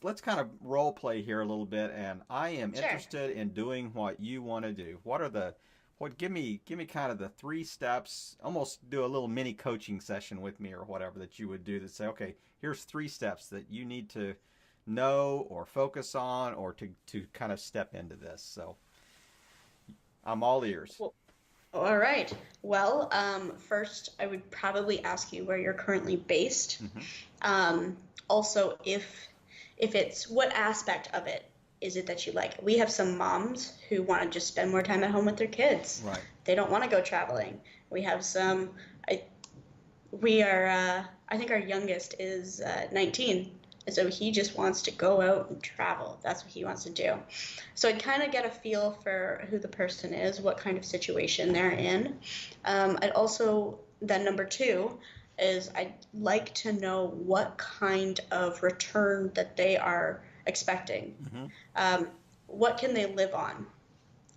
let's kind of role play here a little bit, and I am Sure. interested in doing what you want to do. What give me kind of the three steps, almost do a little mini coaching session with me or whatever that you would do to say, okay, here's three steps that you need to know or focus on or to kind of step into this. So I'm all ears. Well, all right. Well, first, I would probably ask you where you're currently based. Hmm. Um, Also, if it's what aspect of it is it that you like? We have some moms who want to just spend more time at home with their kids. Right. They don't want to go traveling. We have some. I we are. I think our youngest is 19, and so he just wants to go out and travel. That's what he wants to do. So I kind of get a feel for who the person is, what kind of situation they're in. I'd also then number two is I'd like to know what kind of return that they are expecting. Hmm. Um, what can they live on?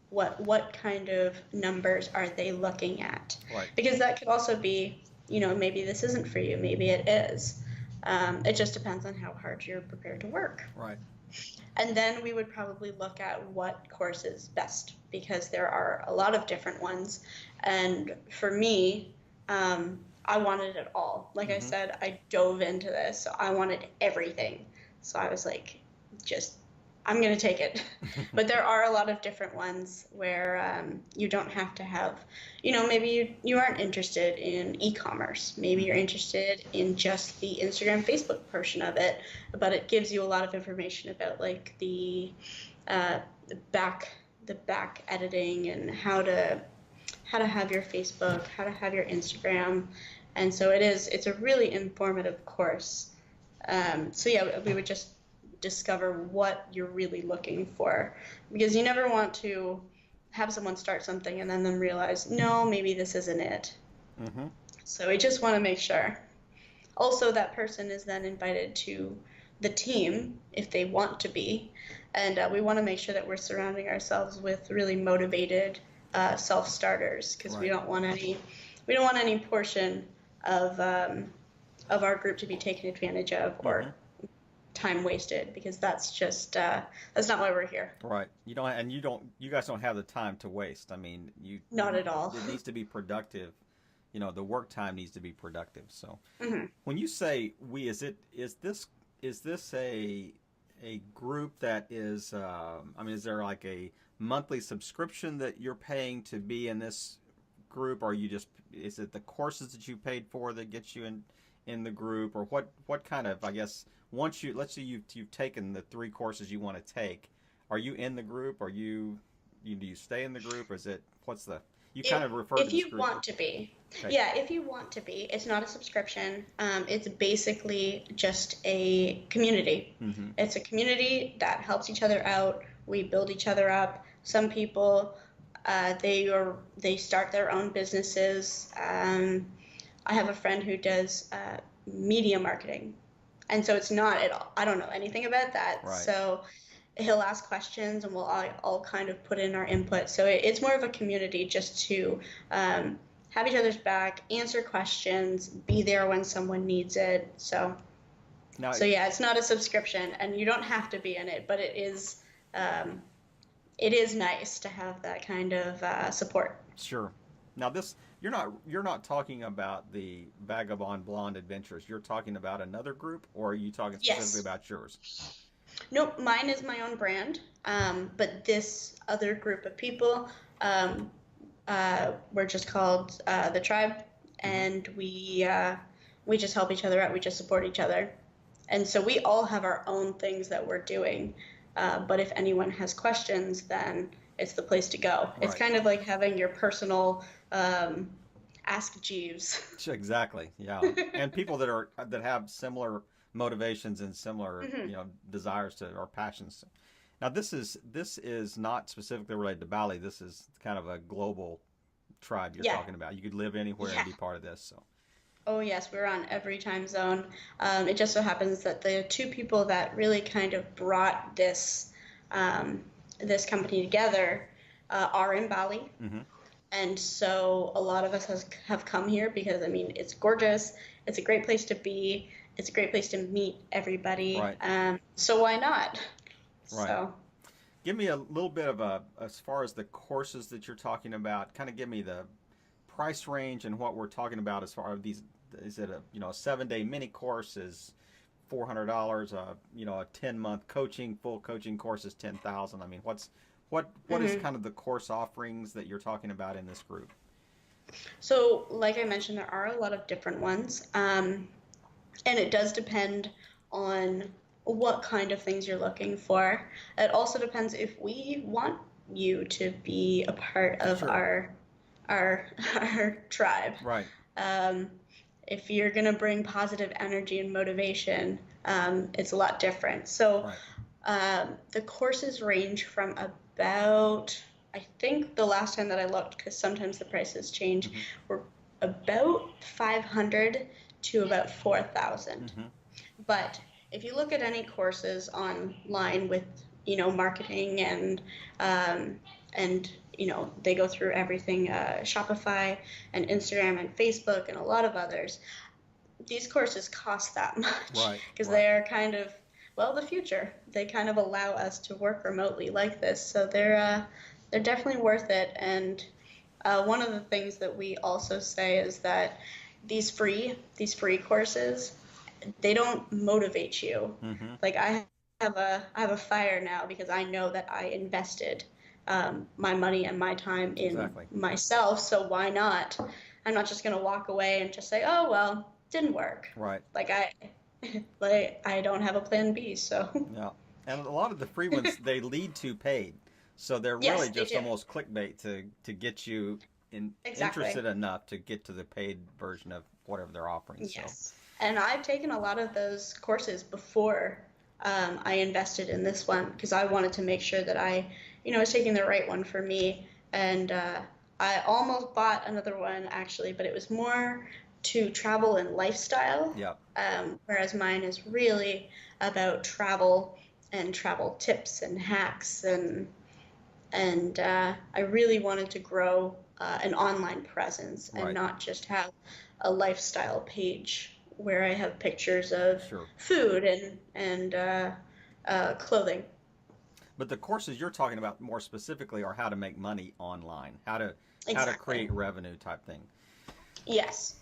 What kind of numbers are they looking at? Right. Because that could also be, maybe this isn't for you, maybe it is. It just depends on how hard you're prepared to work. Right. And then we would probably look at what course is best because there are a lot of different ones. And for me, I wanted it all. Like I Hmm. said, I dove into this, so I wanted everything. So I was like, just, I'm going to take it. But there are a lot of different ones where you don't have to have, maybe you aren't interested in e-commerce. Maybe you're Hmm. interested in just the Instagram, Facebook portion of it, but it gives you a lot of information about like uh, the back editing and how to have your Facebook, how to have your Instagram, and so it's a really informative course. So yeah, we would just discover what you're really looking for because you never want to have someone start something and then them realize no, maybe this isn't it. Hmm. So we just want to make sure. Also, that person is then invited to the team if they want to be, and we want to make sure that we're surrounding ourselves with really motivated self-starters because Right. we don't want any portion of of our group to be taken advantage of Hmm. or time wasted because that's not why we're here. Right. You guys don't have the time to waste. I mean, Not at all. it needs to be productive. The work time needs to be productive. So Hmm. when you say we, is this a group that is, I mean, is there like a monthly subscription that you're paying to be in this group, or is it the courses that you paid for that gets you in the group, or what kind of, I guess, once let's say you've taken the three courses you want to take, are you in the group? Do you stay in the group? Or is it, what's the, you If kind of referred to if this you group. want to be, Okay. yeah, if you want to be, it's not a subscription. It's basically just a community. Mm-hmm. It's a community that helps each other out. We build each other up. Some people, they start their own businesses. I have a friend who does media marketing, and so it's not at all. I don't know anything about that, Right. so he'll ask questions and we'll all kind of put in our input. So it's more of a community just to have each other's back, answer questions, be there when someone needs it. Now, So yeah, it's not a subscription, and you don't have to be in it, but um, it is nice to have that kind of support. sure. Now this, you're not talking about the Vagabond Blonde Adventures. You're talking about another group, or are you talking specifically Yes. about yours? Nope, mine is my own brand, but this other group of people, um, we're just called the tribe, Mm-hmm. and we just help each other out. We just support each other, and so we all have our own things that we're doing. But if anyone has questions, then it's the place to go. It's Right. kind of like having your personal Ask Jeeves. Exactly. Yeah. And people that have similar motivations and similar, Hmm. desires to or passions. Now this is not specifically related to Bali. This is kind of a global tribe you're Yeah, talking about. You could live anywhere and yeah. be part of this. So. Oh yes, we're on every time zone. It just so happens that the two people that really kind of brought um, this company together are in Bali, Mm-hmm. and so a lot of us have come here because I mean it's gorgeous, it's a great place to be, it's a great place to meet everybody. Right. So why not? Right. So. Give me a little bit of as far as the courses that you're talking about, kind of give me the price range and what we're talking about as far as these. Is it a, a 7-day mini course is $400? A 10-month full coaching course is 10,000. I mean, what is kind of the course offerings that you're talking about in this group? So, like I mentioned, there are a lot of different ones, and it does depend on what kind of things you're looking for. It also depends if we want you to be a part of Sure. our tribe. Right. If you're gonna bring positive energy and motivation, it's a lot different. So, the courses range from about, I think the last time that I looked, because sometimes the prices change, were about 500 to about 4,000. But if you look at any courses online with, marketing and they go through everything, Shopify and Instagram and Facebook and a lot of others, these courses cost that much because they are kind of, the future. They kind of allow us to work remotely like this, so they're definitely worth it. And one of the things that we also say is that these free courses, they don't motivate you. Like I have a fire now because I know that I invested my money and my time in myself. So why not? I'm not just gonna walk away and just say, oh well, didn't work. Right. Like I don't have a plan B. So. Yeah, and a lot of the free ones they lead to paid, so they're really just almost clickbait to get you interested enough to get to the paid version of whatever they're offering. Yes. So. And I've taken a lot of those courses before I invested in this one because I wanted to make sure that I, was taking the right one for me. And I almost bought another one actually, but it was more to travel and lifestyle. Yeah. Whereas mine is really about travel and travel tips and hacks and I really wanted to grow an online presence and not just have a lifestyle page where I have pictures of food and clothing. But the courses you're talking about more specifically are how to make money online, how to create revenue type thing. Yes.